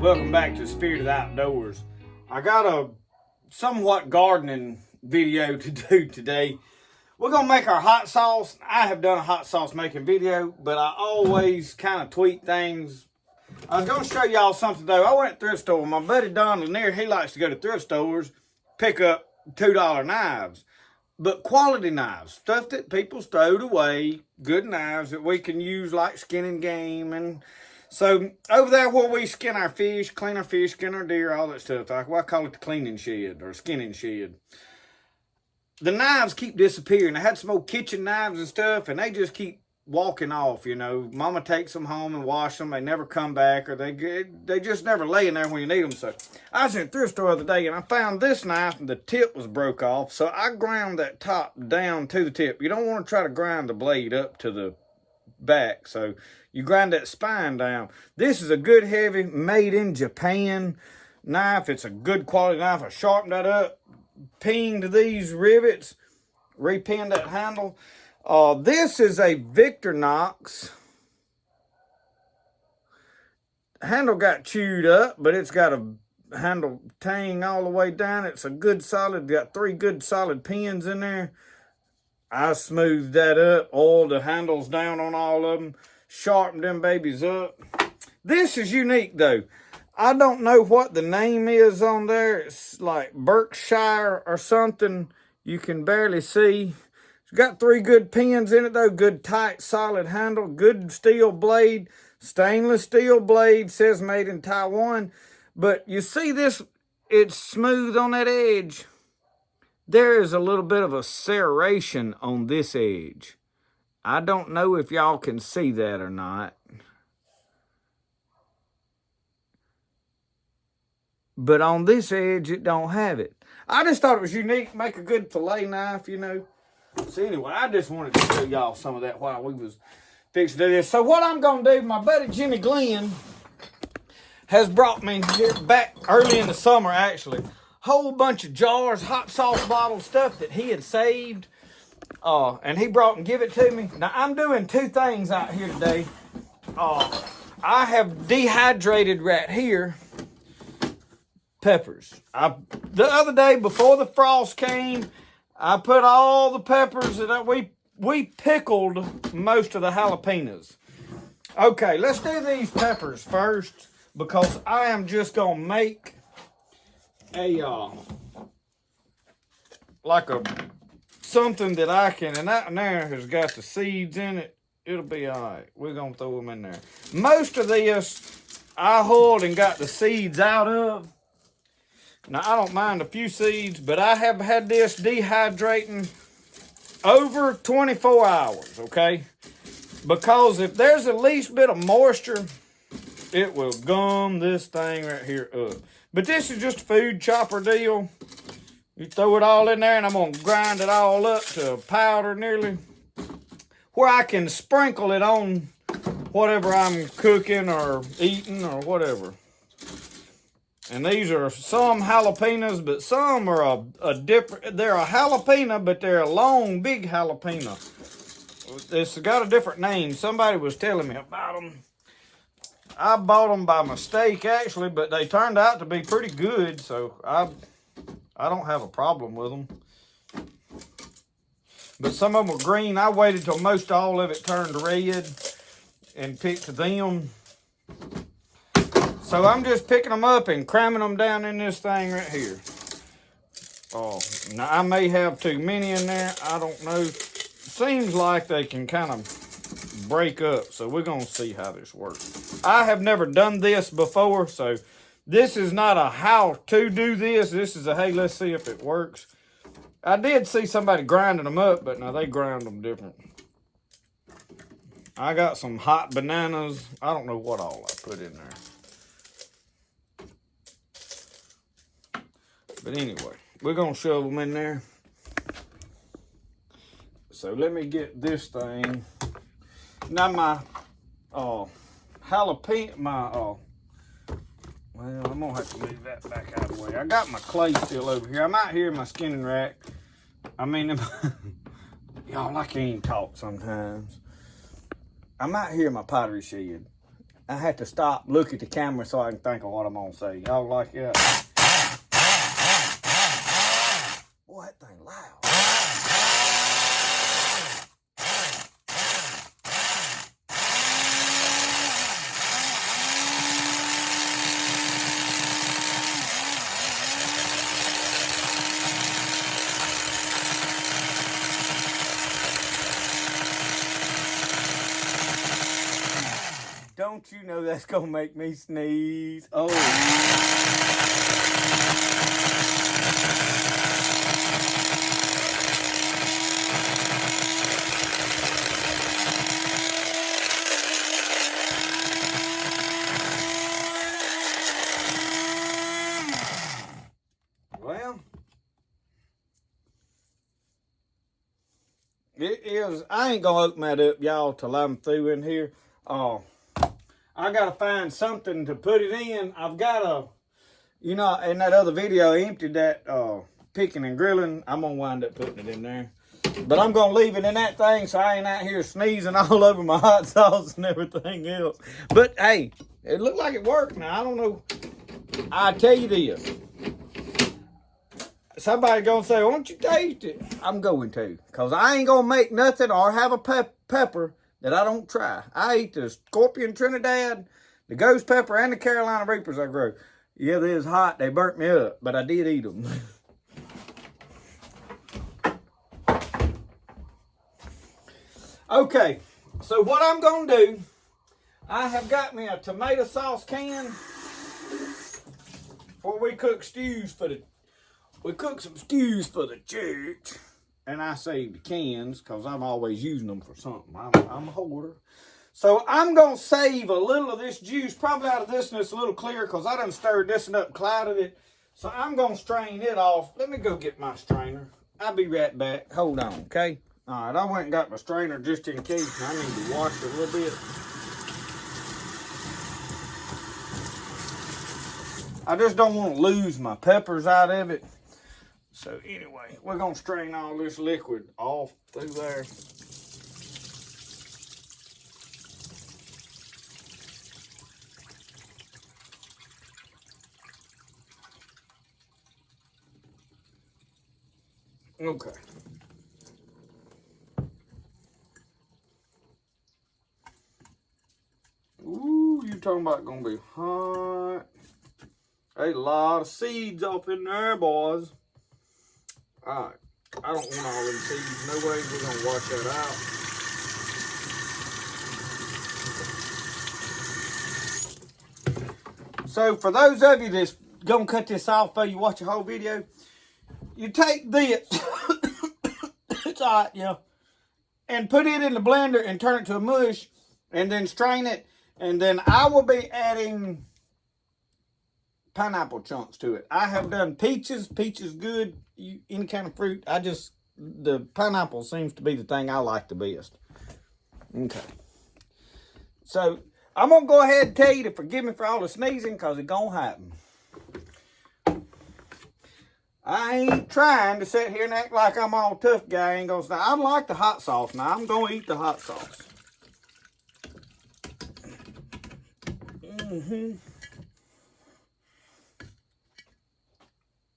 Welcome back to the Spirit of the Outdoors. I got a somewhat gardening video to do today. We're going to make our hot sauce. I have done a hot sauce making video, but I always kind of tweak things. I was going to show y'all something though. I went to thrift store. My buddy Don Lanier, he likes to go to thrift stores, pick up $2 knives. But quality knives, stuff that people throwed away, good knives that we can use like skinning game. And so over there where we skin our fish, clean our fish, skin our deer, all that stuff, like I call it the cleaning shed or skinning shed. The knives keep disappearing. I had some old kitchen knives and stuff, and they just keep walking off, you know. Mama takes them home and wash them. They never come back, or they just never lay in there when you need them. So I was in a thrift store the other day, and I found this knife, and the tip was broke off. So I ground that top down to the tip. You don't want to try to grind the blade up to the back. So you grind that spine down. This is a good, heavy, made in Japan knife. It's a good quality knife. I sharpened that up, pinged these rivets, repinned that handle. This is a Victorinox. Handle got chewed up, but it's got a handle tang all the way down. It's a good solid, got 3 good solid pins in there. I smoothed that up, oiled the handles down on all of them, sharpened them babies up. This is unique though. I don't know what the name is on there. It's like Berkshire or something. You can barely see. Got 3 good pins in it though, good tight solid handle, good steel blade, stainless steel blade, says made in Taiwan. But you see this, it's smooth on that edge. There is a little bit of a serration on this edge. I don't know if y'all can see that or not. But on this edge, it don't have it. I just thought it was unique, make a good fillet knife, you know. So anyway, I just wanted to show y'all some of that while we was fixing to do this. So what I'm going to do, my buddy Jimmy Glenn has brought me here back early in the summer, actually, whole bunch of jars, hot sauce bottles, stuff that he had saved. And he brought and give it to me. Now, I'm doing 2 things out here today. I have dehydrated right here peppers. The other day before the frost came, I put all the peppers that we pickled most of the jalapenos. Okay, let's do these peppers first because I am just gonna make a something that I can, and that there has got the seeds in it. It'll be all right. We're gonna throw them in there. Most of this I hulled and got the seeds out of. Now, I don't mind a few seeds, but I have had this dehydrating over 24 hours, okay? Because if there's the least bit of moisture, it will gum this thing right here up. But this is just a food chopper deal. You throw it all in there, and I'm going to grind it all up to a powder nearly, where I can sprinkle it on whatever I'm cooking or eating or whatever. And these are some jalapenos, but some are a different, they're a jalapeno, but they're a long, big jalapeno. It's got a different name. Somebody was telling me about them. I bought them by mistake, actually, but they turned out to be pretty good, so I don't have a problem with them. But some of them were green. I waited till most all of it turned red and picked them. So I'm just picking them up and cramming them down in this thing right here. Now I may have too many in there. I don't know. Seems like they can kind of break up. So we're going to see how this works. I have never done this before. So this is not a how to do this. This is a, hey, let's see if it works. I did see somebody grinding them up, but now they ground them different. I got some hot bananas. I don't know what all I put in there. But anyway, we're going to shove them in there. So let me get this thing. Now my jalapeno, well, I'm going to have to move that back out of the way. I got my clay still over here. I'm out here in my skinning rack. I mean, y'all, I can't even talk sometimes. I'm out here in my pottery shed. I had to stop, look at the camera so I can think of what I'm gonna say. Y'all like that? Boy, that thing loud. Don't you know that's gonna make me sneeze? Oh. Well, it is. I ain't gonna open that up, y'all, till I'm through in here. I gotta find something to put it in. I've got a, you know, in that other video, I emptied that picking and grilling. I'm gonna wind up putting it in there. But I'm gonna leave it in that thing so I ain't out here sneezing all over my hot sauce and everything else. But hey, it looked like it worked. Now, I don't know. I tell you this. Somebody gonna say, why don't you taste it? I'm going to. Because I ain't gonna make nothing or have a pepper that I don't try. I eat the Scorpion Trinidad, the Ghost Pepper, and the Carolina Reapers I grow. Yeah, they was hot. They burnt me up, but I did eat them. Okay, so what I'm going to do, I have got me a tomato sauce can before we cook stews for the, we cook some stews for the church. And I saved the cans because I'm always using them for something. I'm a hoarder. So I'm going to save a little of this juice, probably out of this, and it's a little clear because I done stirred this and up, clouded it. So I'm going to strain it off. Let me go get my strainer. I'll be right back. Hold on, okay? All right, I went and got my strainer just in case. I need to wash it a little bit. I just don't want to lose my peppers out of it. So anyway, we're going to strain all this liquid off through there. Okay. Ooh, you talking about going to be hot. There's a lot of seeds up in there, boys. All right, I don't want all them seeds. No way we're gonna wash that out. So for those of you that's gonna cut this off before you watch the whole video, you take this, it's hot, yeah, and put it in the blender and turn it to a mush, and then strain it, and then I will be adding pineapple chunks to it. I have done peaches. Peaches good. Any kind of fruit. The pineapple seems to be the thing I like the best. Okay. So, I'm going to go ahead and tell you to forgive me for all the sneezing because it's going to happen. I ain't trying to sit here and act like I'm all tough guy. I ain't going to say, I like the hot sauce now. I'm going to eat the hot sauce.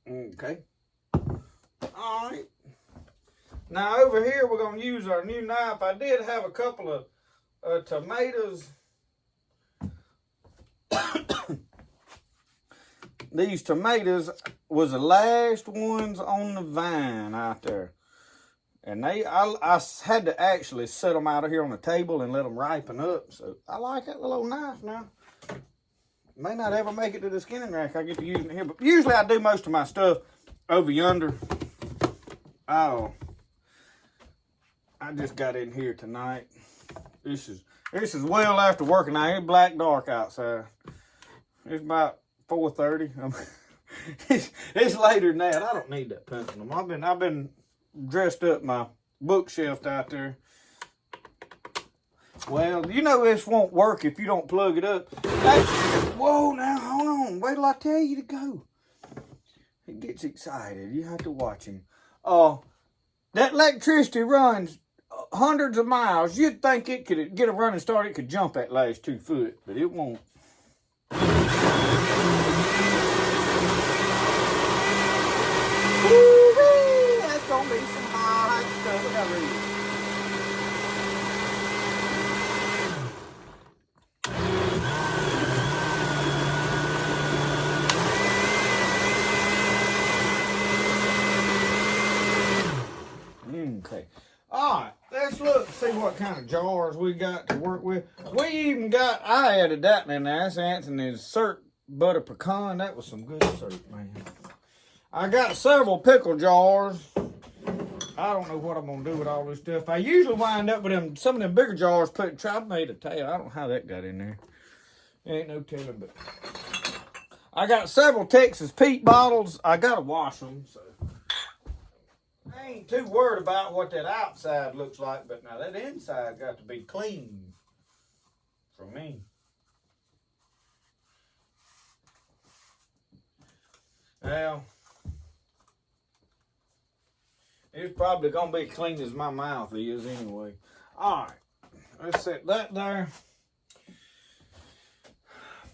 Okay. All right. Now over here we're going to use our new knife. I did have a couple of tomatoes. These tomatoes was the last ones on the vine out there. And I had to actually set them out of here on the table and let them ripen up. So I like that little knife now. May not ever make it to the skinning rack. I get to using it here. But usually I do most of my stuff over yonder. Oh, I just got in here tonight. This is well after working now. It's black dark outside. It's about 4:30. It's later than that. I don't need that pencil. I've been dressed up my bookshelf out there. Well, you know this won't work if you don't plug it up. Whoa, now, hold on. Wait till I tell you to go. He gets excited. You have to watch him. That electricity runs hundreds of miles. You'd think it could get a running start. It could jump that last 2 foot, but it won't. Woo-wee! That's gonna be some hot stuff. Look how ready. Okay. All right, let's look, see what kind of jars we got to work with. We even got, I added that in there. That's Anthony's syrup butter pecan. That was some good syrup, man. I got several pickle jars. I don't know what I'm going to do with all this stuff. I usually wind up with them, some of them bigger jars, I made a tail. I don't know how that got in there. Ain't no telling, but I got several Texas Pete bottles. I got to wash them, so. I ain't too worried about what that outside looks like, but now that inside got to be clean for me. Well, it's probably going to be clean as my mouth is anyway. All right, let's set that there.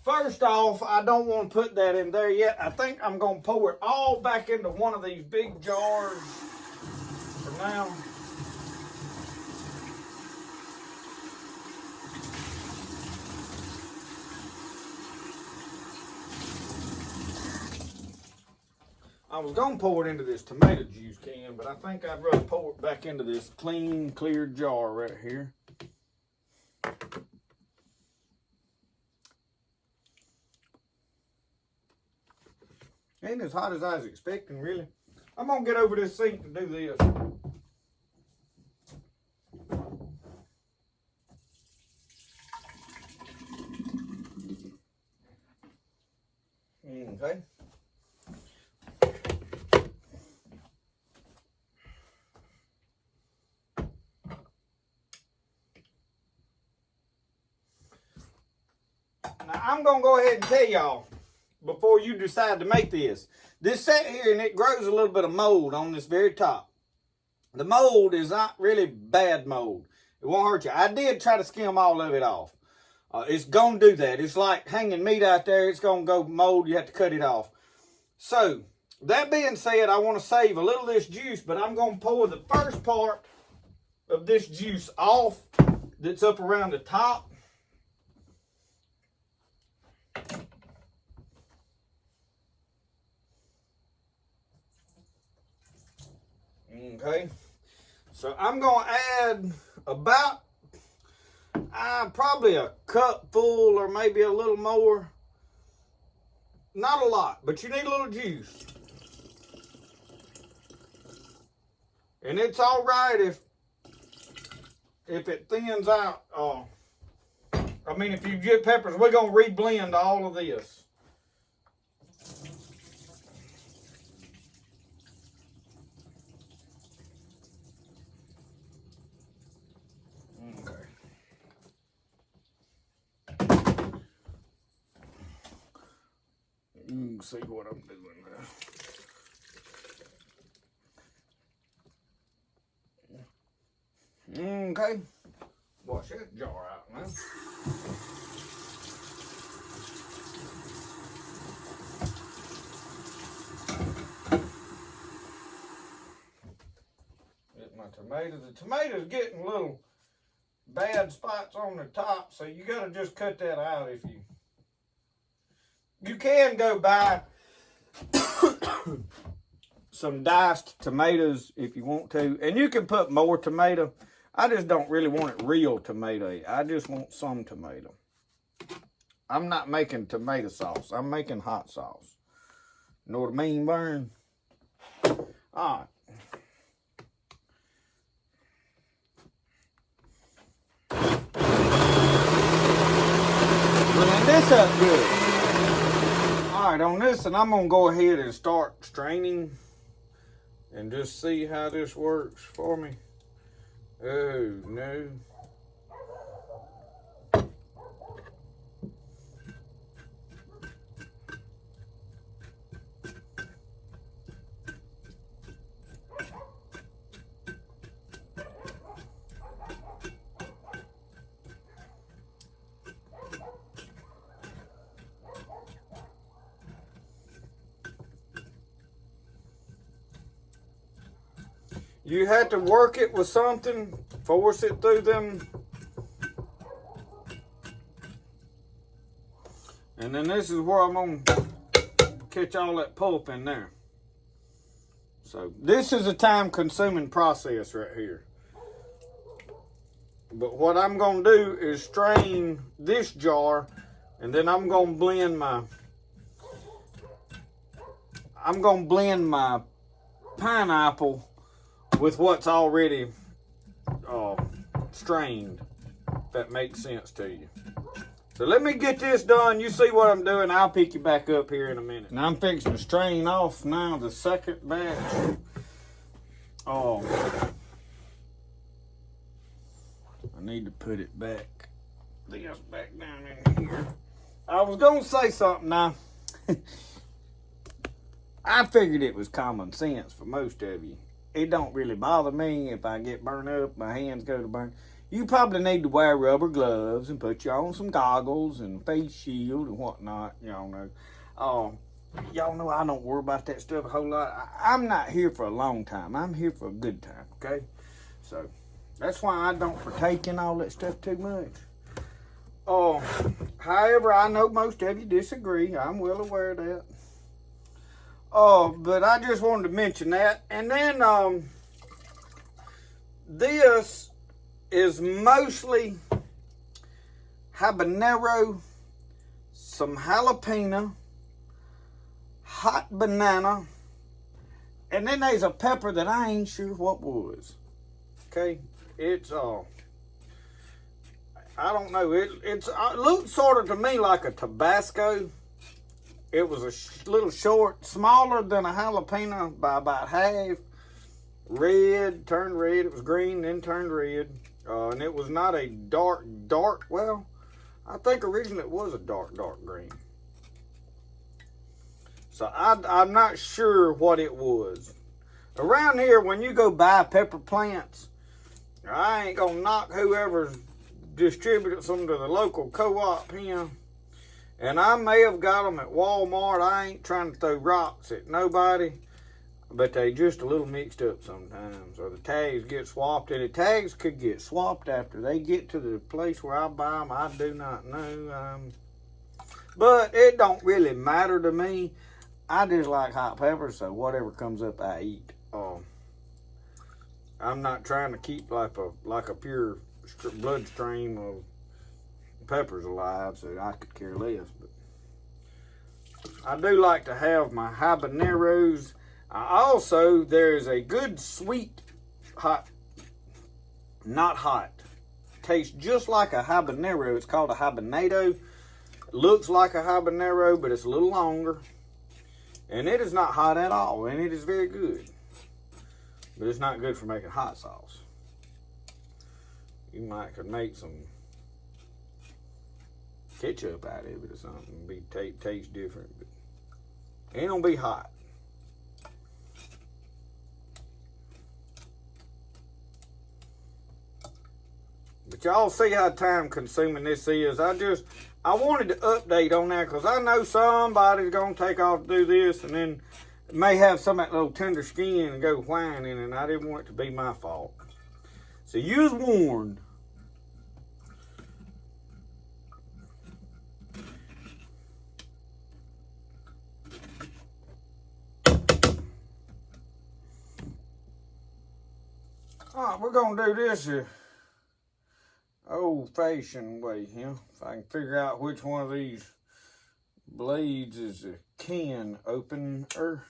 First off, I don't want to put that in there yet. I think I'm going to pour it all back into one of these big jars. For now, I was going to pour it into this tomato juice can, but I think I'd rather pour it back into this clean, clear jar right here. Ain't as hot as I was expecting, really. I'm going to get over this sink to do this. Okay. Now, I'm going to go ahead and tell y'all, before you decide to make this set here, and it grows a little bit of mold on this very top. The mold is not really bad mold. It won't hurt you. I did try to skim all of it off. It's going to do that. It's like hanging meat out there. It's going to go mold. You have to cut it off. So, that being said, I want to save a little of this juice, but I'm going to pour the first part of this juice off that's up around the top. Okay, so I'm going to add about probably a cup full or maybe a little more. Not a lot, but you need a little juice. And it's all right if it thins out. I mean, if you get peppers, we're going to re-blend all of this. You can see what I'm doing now. Okay. Wash that jar out now. Get my tomato. The tomato's getting little bad spots on the top, so you got to just cut that out if you... You can go buy some diced tomatoes if you want to. And you can put more tomato. I just don't really want it real tomato. I just want some tomato. I'm not making tomato sauce. I'm making hot sauce. You know what I mean, Burn? All right. Blend this up good. All right, on this, and I'm going to go ahead and start straining and just see how this works for me. Oh, no. You had to work it with something, force it through them. And then this is where I'm going to catch all that pulp in there. So this is a time-consuming process right here. But what I'm going to do is strain this jar, and then I'm going to blend my pineapple with what's already strained. If that makes sense to you. So let me get this done. You see what I'm doing. I'll pick you back up here in a minute. And I'm fixing to strain off now the second batch. Oh, I need to put it back. This back down in here. I was gonna say something now. I figured it was common sense for most of you. It don't really bother me if I get burned up, my hands go to burn. You probably need to wear rubber gloves and put you on some goggles and face shield and whatnot. Y'all know. Y'all know I don't worry about that stuff a whole lot. I'm not here for a long time. I'm here for a good time, okay? So that's why I don't partake in all that stuff too much. However, I know most of you disagree. I'm well aware of that. But I just wanted to mention that. And then this is mostly habanero, some jalapeno, hot banana, and then there's a pepper that I ain't sure what was. Okay, it's I don't know. It looked sort of to me like a Tabasco. It was a little short, smaller than a jalapeno by about half. Red, turned red. It was green, then turned red. And it was not a dark, well, I think originally it was a dark green. So I'm not sure what it was. Around here, when you go buy pepper plants, I ain't gonna knock whoever distributed some to the local co-op here. And I may have got them at Walmart. I ain't trying to throw rocks at nobody. But they just a little mixed up sometimes. Or the tags get swapped. And the tags could get swapped after they get to the place where I buy them. I do not know. But it don't really matter to me. I just like hot peppers, so whatever comes up, I eat. I'm not trying to keep like a pure bloodstream of peppers alive, so I could care less. But I do like to have my habaneros. Also, there's a good sweet not hot. Tastes just like a habanero. It's called a habanado. Looks like a habanero, but it's a little longer. And it is not hot at all, and it is very good. But it's not good for making hot sauce. You might could make some ketchup out of it or something. Taste different, but it ain't gonna be hot. But y'all see how time consuming this is. I wanted to update on that because I know somebody's going to take off to do this and then may have some of that little tender skin and go whining, and I didn't want it to be my fault. So you was warned. All right, we're going to do this old-fashioned way here. If I can figure out which one of these blades is a can opener.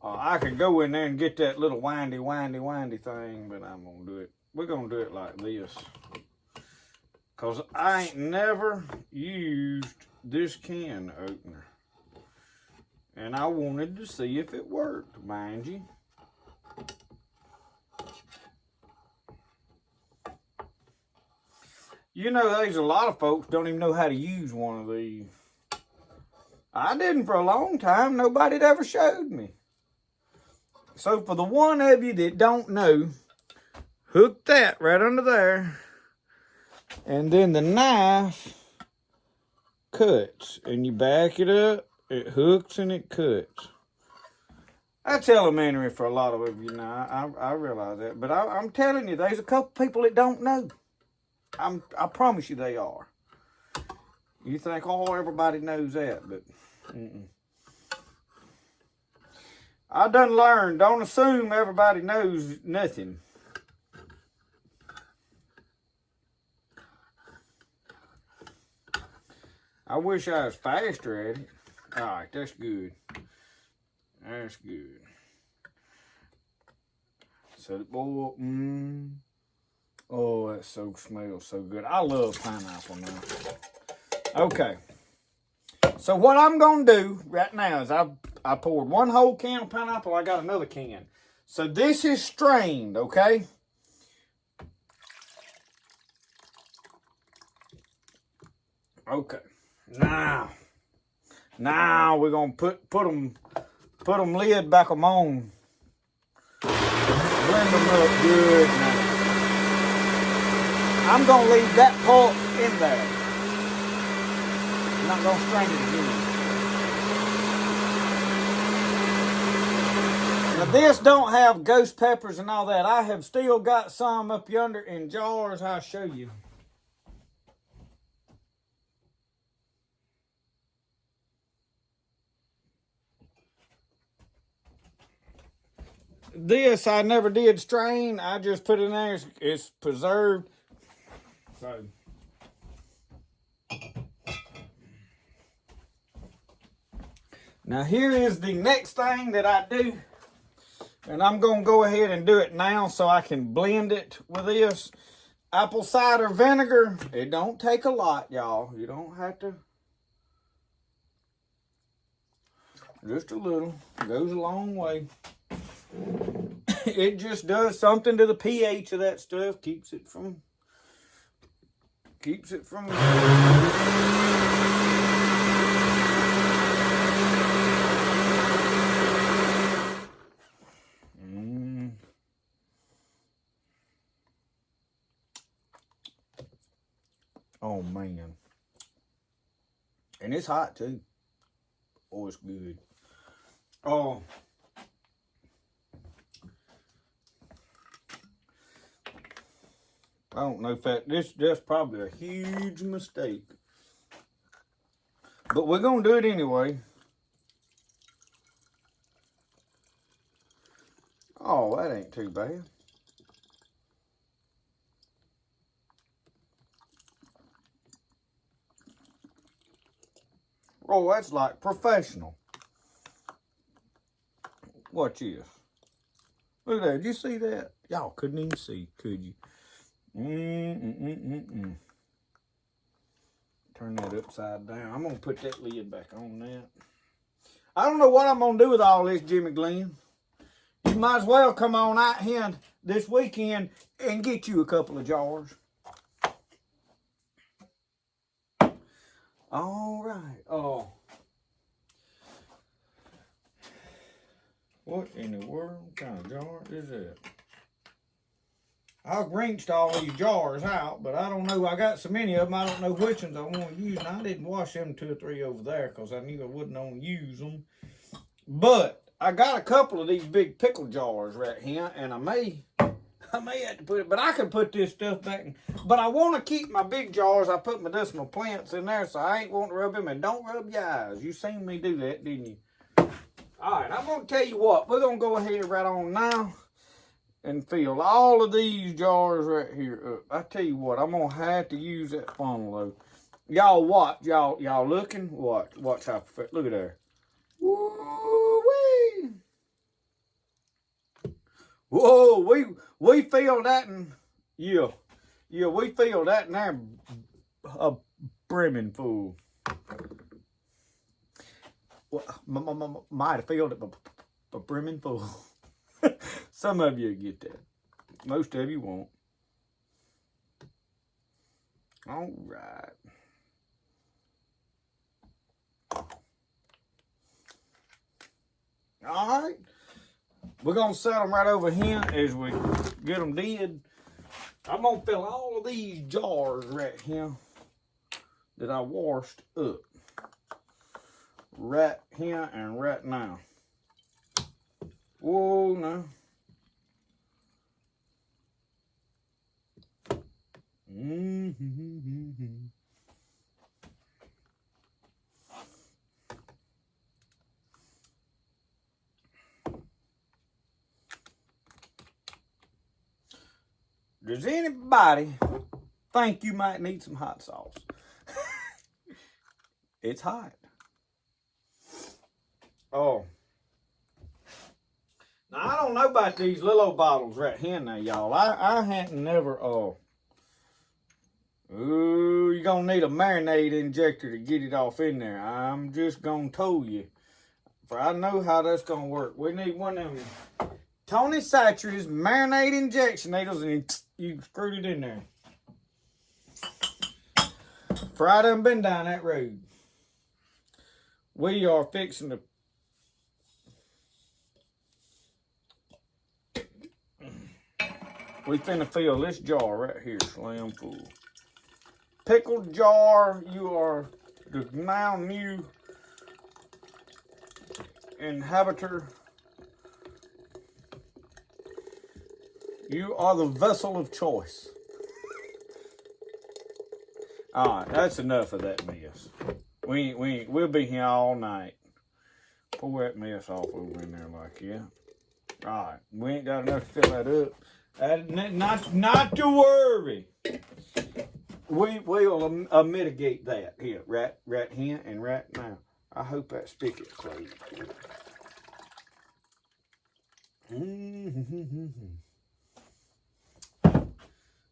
I could go in there and get that little windy thing, but I'm going to do it. We're going to do it like this. Because I ain't never used this can opener. And I wanted to see if it worked, mind you. You know, there's a lot of folks don't even know how to use one of these. I didn't for a long time. Nobody'd ever showed me. So for the one of you that don't know, hook that right under there. And then the knife cuts. And you back it up, it hooks and it cuts. That's elementary for a lot of you now. I realize that. But I'm telling you, there's a couple people that don't know. I promise you they are. You think, oh, everybody knows that, but I done learned, don't assume everybody knows nothing. I wish I was faster at it. All right, that's good. That's good. So the boy, oh, that smells so good. I love pineapple now. Okay. So what I'm gonna do right now is I poured one whole can of pineapple. I got another can. So this is strained, okay? Okay. Now we're gonna put them lid back on. Blend them up good now. I'm gonna leave that pulp in there. I'm not gonna strain it again. Now this don't have ghost peppers and all that. I have still got some up yonder in jars. I'll show you. This I never did strain. I just put it in there. It's preserved. So now here is the next thing that I do. And I'm going to go ahead and do it now so I can blend it with this. Apple cider vinegar. It don't take a lot, y'all. You don't have to. Just a little. Goes a long way. It just does something to the pH of that stuff. Keeps it from. Oh man. And it's hot too. Oh, it's good. Oh. I don't know if that's probably a huge mistake. But we're gonna do it anyway. Oh, that ain't too bad. Oh, that's like professional. Watch this. Look at that. Did you see that? Y'all couldn't even see, could you? Turn that upside down. I'm going to put that lid back on that. I don't know what I'm going to do with all this, Jimmy Glenn. You might as well come on out here this weekend and get you a couple of jars. All right. Oh. What in the world? What kind of jar is that? I've rinsed all these jars out, but I don't know. I got so many of them, I don't know which ones I want to use. And I didn't wash them 2 or 3 over there because I knew I wouldn't want to use them. But I got a couple of these big pickle jars right here, and I may have to put it, but I can put this stuff back in. But I want to keep my big jars. I put medicinal plants in there, so I ain't want to rub them. And don't rub your eyes. You seen me do that, didn't you? All right, I'm going to tell you what. We're going to go ahead right on now and fill all of these jars right here up. I tell you what, I'm going to have to use that funnel, though. Y'all watch. Y'all looking? Watch how perfect. Look at there. Woo-wee. Whoa, we filled that and yeah, we filled that and there a brimming full. Well, might have filled it a brimming full. Some of you get that. Most of you won't. All right. All right. We're going to set them right over here as we get them did. I'm going to fill all of these jars right here that I washed up. Right here and right now. Whoa, no. Does anybody think you might need some hot sauce? It's hot. Oh. Now, I don't know about these little old bottles right here now, y'all. I hadn't never, ooh, you're going to need a marinade injector to get it off in there. I'm just going to tell you. For I know how that's going to work. We need one of them Tony Satcher's marinade injection needles, and you screwed it in there. For I done been down that road. We are fixing to we finna fill this jar right here slam full. Pickled jar, you are the now new inhabitor. You are the vessel of choice. Alright, that's enough of that mess. We'll be here all night. Pour that mess off over in there like that. Alright, we ain't got enough to fill that up. Not to worry. We'll mitigate that here, right here and right now. I hope that spigot closed.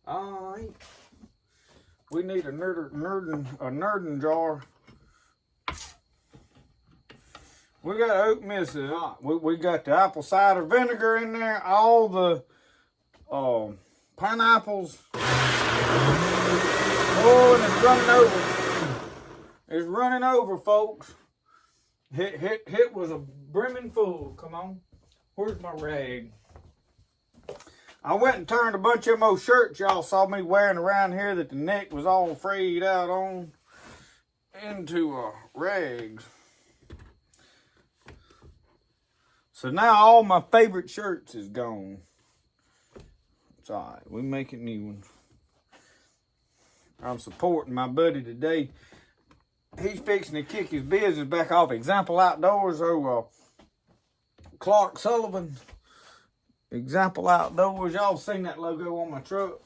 All right. We need a nerdin jar. We got oat missing. We got the apple cider vinegar in there. All the pineapples. Oh, and it's running over. It's running over, folks. It was a brimming full. Come on. Where's my rag? I went and turned a bunch of them old shirts y'all saw me wearing around here that the neck was all frayed out on into rags. So now all my favorite shirts is gone. It's all right. We making new ones. I'm supporting my buddy today. He's fixing to kick his business back off Example Outdoors. Clark Sullivan. Example Outdoors. Y'all seen that logo on my truck.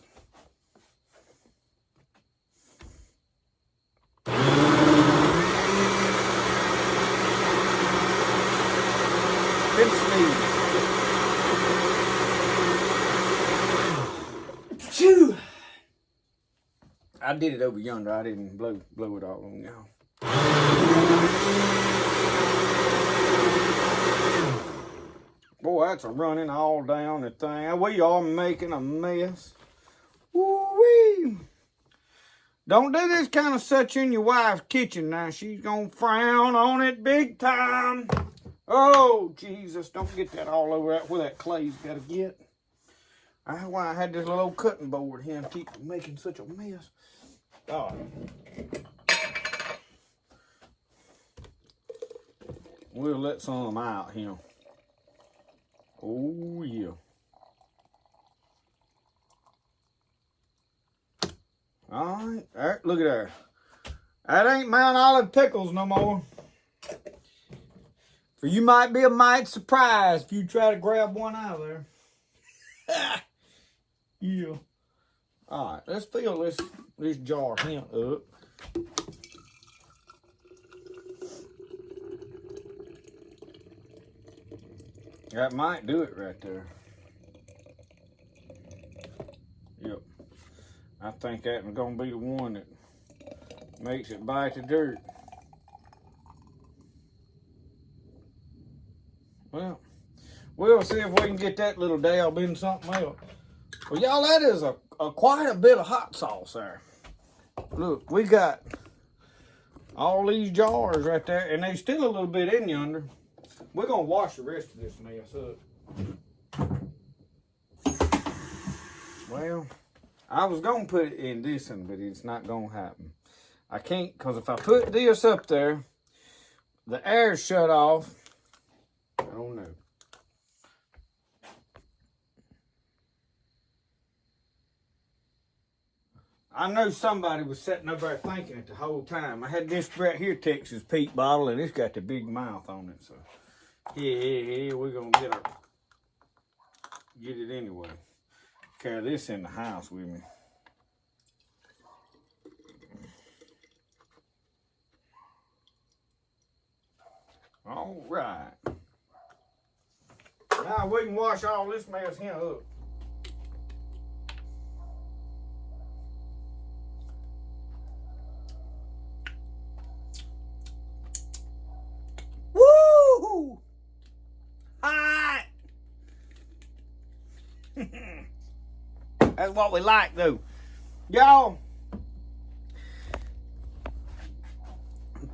Been sneezing. Phew. I did it over yonder. I didn't blow it all on y'all. Boy, that's a running all down the thing. We are making a mess. Woo-wee. Don't do this kind of such in your wife's kitchen now. She's going to frown on it big time. Oh, Jesus. Don't get that all over that where that clay's got to get. That's why I had this little old cutting board here and keep making such a mess. Oh. We'll let some of them out here. Oh, yeah. All right. There, look at there. That ain't Mount Olive pickles no more. For you might be a mite surprised if you try to grab one out of there. Yeah. All right. Let's fill this jar here up. That might do it right there. Yep. I think that's going to be the one that makes it bite the dirt. Well, we'll see if we can get that little dab in something else. Well, y'all, that is quite a bit of hot sauce there. Look, we got all these jars right there, and there's still a little bit in yonder. We're going to wash the rest of this mess up. Well, I was going to put it in this one, but it's not going to happen. I can't, because if I put this up there, the air's shut off. Oh, no. I know somebody was sitting over there thinking it the whole time. I had this right here Texas Pete bottle, and it's got the big mouth on it. So, yeah, we're going to get it anyway. Carry this in the house with me. All right. Now we can wash all this mess here up. Woo! Hot! That's what we like, though. Y'all,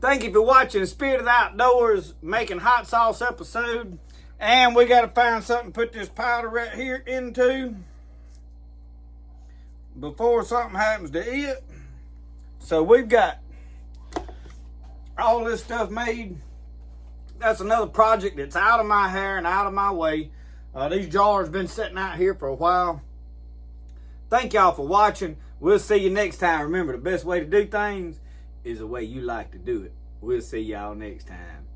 thank you for watching the Spirit of the Outdoors making hot sauce episode. And we got to find something to put this powder right here into before something happens to it. So we've got all this stuff made. That's another project that's out of my hair and out of my way. These jars been sitting out here for a while. Thank y'all for watching. We'll see you next time. Remember, the best way to do things is the way you like to do it. We'll see y'all next time.